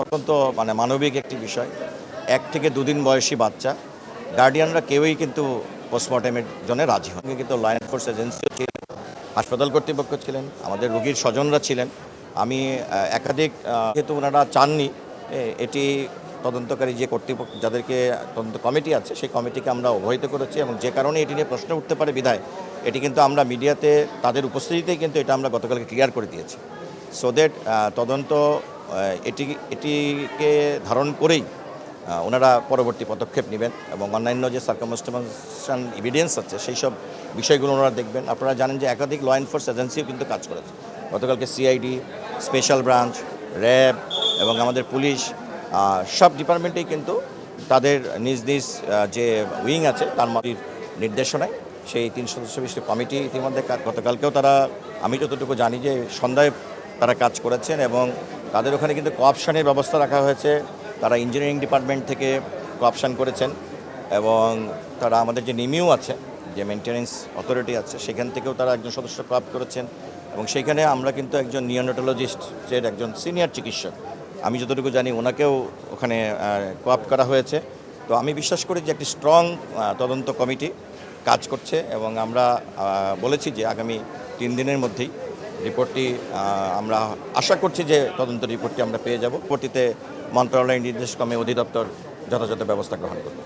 অত্যন্ত মানবিক একটি বিষয়। ১ থেকে ২ দিন বয়সী বাচ্চা, গার্ডিয়ানরা কেউই কিন্তু পোস্টমর্টেমের জন্য রাজি হন। কিন্তু ল এনফোর্স এজেন্সিও ছিলেন, হাসপাতাল কর্তৃপক্ষ ছিলেন, আমাদের রোগীর স্বজনরা ছিলেন। আমি একাধিক যেহেতু ওনারা চাননি, এটি তদন্তকারী যে কর্তৃপক্ষ যাদেরকে তদন্ত কমিটি আছে সেই কমিটিকে আমরা অবহিত করেছি এবং যে কারণে এটি নিয়ে প্রশ্ন উঠতে পারে বিধায় এটি কিন্তু আমরা মিডিয়াতে তাদের উপস্থিতিতেই কিন্তু এটা আমরা গতকালকে ক্লিয়ার করে দিয়েছি। সো দ্যাট তদন্ত এটিকে ধারণ করেই ওনারা পরবর্তী পদক্ষেপ নেবেন এবং অন্যান্য যে সার্কামস্টেন্সিয়াল এভিডেন্স আছে সেই সব বিষয়গুলো ওনারা দেখবেন। আপনারা জানেন যে একাধিক ল এনফোর্স এজেন্সিও কিন্তু কাজ করেছে। গতকালকে সিআইডি, স্পেশাল ব্রাঞ্চ, র্যাব এবং আমাদের পুলিশ সব ডিপার্টমেন্টেই কিন্তু তাদের নিজ নিজ যে উইং আছে তার মধ্যে নির্দেশনায় সেই ৩ সদস্য বিশিষ্ট কমিটি ইতিমধ্যে গতকালকেও তারা, আমি যতটুকু জানি যে সন্ধ্যায় তারা কাজ করেছেন এবং তাদের ওখানে কিন্তু কোঅপশনের ব্যবস্থা রাখা হয়েছে। তারা ইঞ্জিনিয়ারিং ডিপার্টমেন্ট থেকে কোঅপশন করেছেন এবং তারা আমাদের যে নিমিউ আছে, যে মেনটেন্যান্স অথরিটি আছে, সেখান থেকেও তারা একজন সদস্য কোঅপ করেছেন এবং সেইখানে আমরা কিন্তু একজন নিওনেটোলজিস্টের একজন সিনিয়র চিকিৎসক, আমি যতটুকু জানি ওনাকেও ওখানে কোঅপ করা হয়েছে। তো আমি বিশ্বাস করি যে একটি স্ট্রং তদন্ত কমিটি কাজ করছে এবং আমরা বলেছি যে আগামী ৩ দিনের মধ্যেই রিপোর্টটি আমরা আশা করছি যে তদন্ত রিপোর্টটি আমরা পেয়ে যাব। পরবর্তীতে মন্ত্রণালয়ের নির্দেশক্রমে অধিদপ্তর যথাযথ ব্যবস্থা গ্রহণ করবে।